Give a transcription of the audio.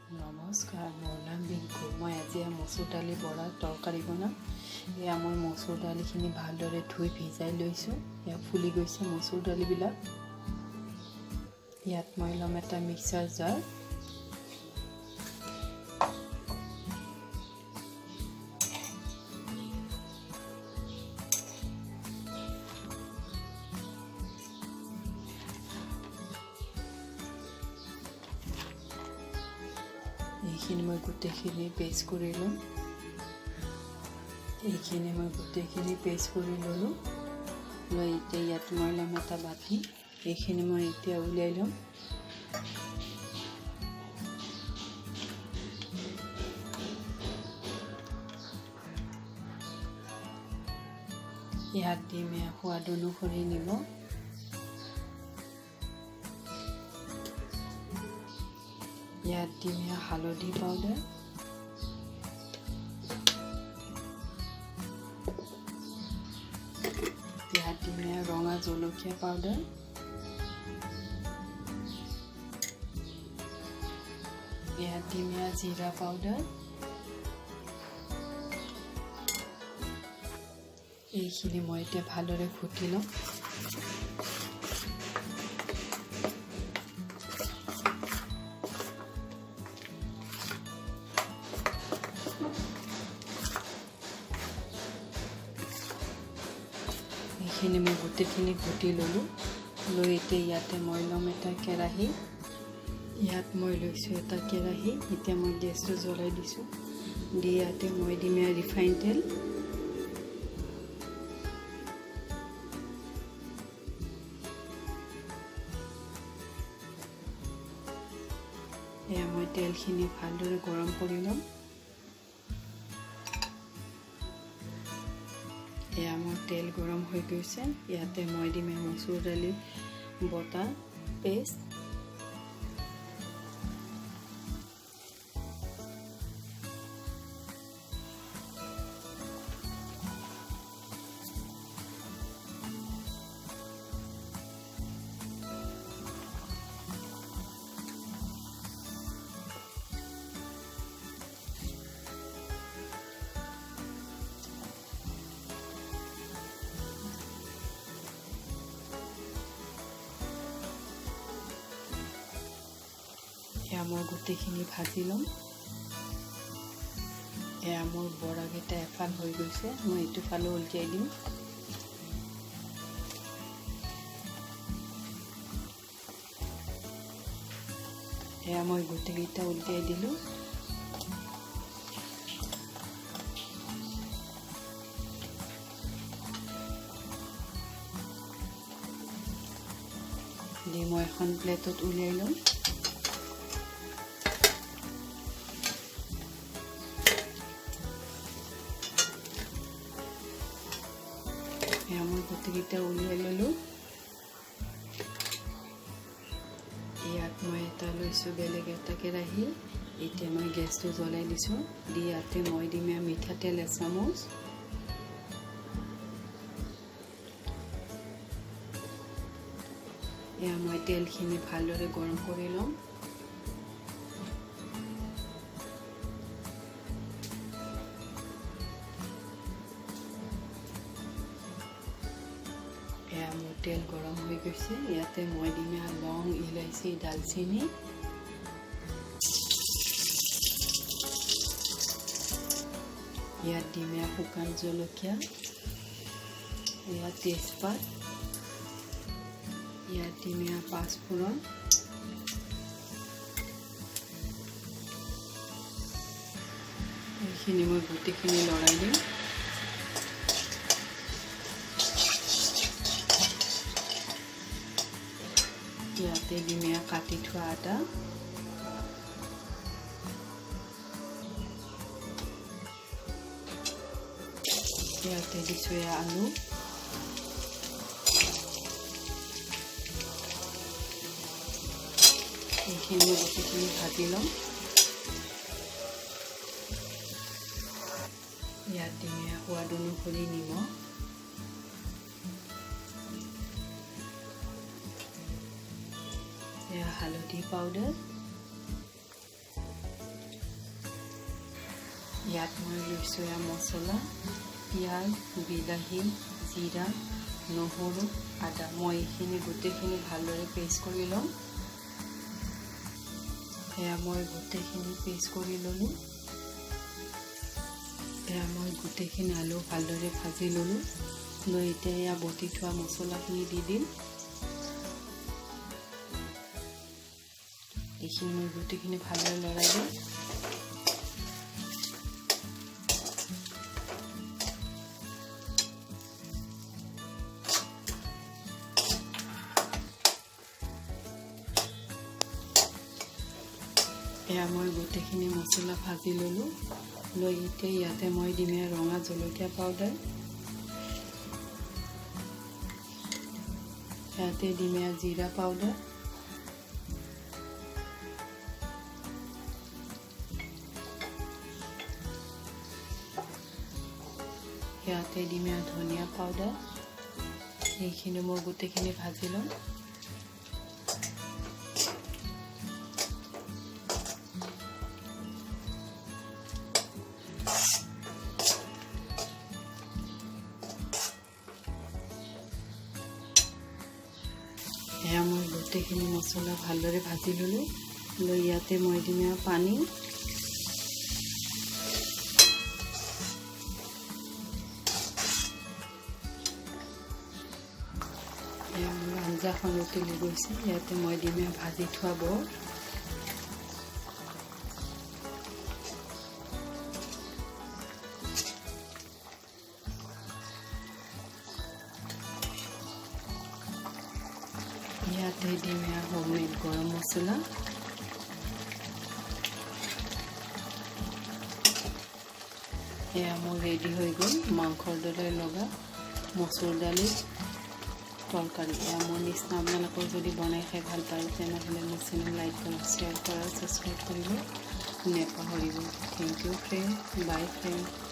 নমস্কাৰ, মোৰ নাম বিংকু। মই আজি মচুৰ দালি বৰা তৰকাৰী বনাম। এয়া মই মচুৰ দালিখিনি ভালদৰে ধুই ভিজাই লৈছোঁ। এয়া ফুলি গৈছে মচুৰ দালিবিলাক। ইয়াত মই ল'ম এটা মিক্সাৰ জাৰ। এইখিনি মই গোটেইখিনি পেষ্ট কৰি ল'ম। এইখিনি মই গোটেইখিনি পেষ্ট কৰি ল'লোঁ। লৈ এতিয়া ইয়াত মই ল'ম এটা বাতি। এইখিনি মই এতিয়া উলিয়াই ল'ম। ইয়াত দিম সোৱাদ অনুসৰি নিমখ। ইয়াত দিম হালধি পাউডাৰ। ইয়াত দিম ৰঙা জলকীয়া পাউডাৰ। ইয়াত দিম জিৰা পাউডাৰ। এইখিনি মই এতিয়া ভালদৰে ঘুটি ল'ম। এইখিনি মই গোটেইখিনি ঘুটি ল'লোঁ। লৈ এতিয়া ইয়াতে মই ল'ম এটা কেৰাহী। ইয়াত মই লৈছোঁ এটা কেৰাহী। এতিয়া মই গেছটো জ্বলাই দিছোঁ। দি ইয়াতে মই দিম ৰিফাইন তেল। এয়া মই তেলখিনি ভালদৰে গৰম কৰি ল'ম। এয়া মোৰ তেল গৰম হৈ গৈছে। ইয়াতে মই দিম মচুৰ দালি বটা পেষ্ট। এয়া মই গোটেইখিনি ভাজি ল'ম। এয়া মোৰ বৰাকেইটা এফাল হৈ গৈছে। মই এইটো ফালে উলটিয়াই দিম। এয়া মই গোটেইকেইটা উলটিয়াই দিলোঁ। দি মই এখন প্লেটত উলিয়াই ল'ম। এয়া মই গোটেইকেইটা উলিয়াই ল'লোঁ। ইয়াত মই এটা লৈছোঁ বেলেগ এটা কেৰাহী। এতিয়া মই গেছটো জ্বলাই দিছোঁ। দি ইয়াতে মই দিম মিঠাতেল এচামুচ। এয়া মই তেলখিনি ভালদৰে গৰম কৰি ল'ম। এয়া মোৰ তেল গৰম হৈ গৈছে। ইয়াতে মই দিম লং, ইলাইচি, দালচেনি। ইয়াত দিম শুকান জলকীয়া। ইয়াত তেজপাত। ইয়াত দিম পাঁচফোৰণ। এইখিনি মই গোটেইখিনি লৰাই দিম। ইয়াতে দিম কাটি থোৱা আদা। ইয়াতে দিছোঁ আলু। এইখিনি গোটেইখিনি ভাজি ল'ম। ইয়াত দিম সোৱাদ অনুসৰি নিমখ। হালধি পাউডাৰ। ইয়াত মই লৈছোঁ এয়া মছলা, পিঁয়াজ, বিলাহী, জিৰা, নহৰু, আদা। মই এইখিনি গোটেইখিনি ভালদৰে পেষ্ট কৰি ল'ম। এয়া মই গোটেইখিনি পেষ্ট কৰি ল'লোঁ। এয়া মই গোটেইখিনি আলু ভালদৰে ভাজি ল'লোঁ। লৈ এতিয়া এয়া বটি থোৱা মছলাখিনি দি দিম। এইখিনি মই গোটেইখিনি ভালদৰে লৰাই দিম। এয়া মই গোটেইখিনি মছলা ভাজি ল'লোঁ। লৈ এতিয়া ইয়াতে মই দিম ৰঙা জলকীয়া পাউডাৰ, ইয়াতে দিম জিৰা পাউডাৰ, ইয়াতে দিম ধনিয়া পাউডাৰ। এইখিনি মই গোটেইখিনি ভাজি ল'ম। এয়া মই গোটেইখিনি মছলা ভালদৰে ভাজি ল'লোঁ। লৈ ইয়াতে মই দিম পানী। এয়া মোৰ আঞ্জাখন উতলি গৈছে। ইয়াতে মই দিম ভাজি থোৱা বৰ। ইয়াতে দিম হোমমেড গৰম মছলা। এয়া মোৰ ৰেডি হৈ গ'ল মাংসৰ দৰে লগা মচুৰ দালি তৰকাৰী। এয়া মোৰ নিচিনা আপোনালোকৰ যদি বনাই খাই ভাল পায় তেনেহ'লে মোৰ চেনেল লাইক কৰক, শ্বেয়াৰ কৰক, ছাবস্ক্ৰাইব কৰিব নেপাহৰিব। Thank you friend. Bye friend.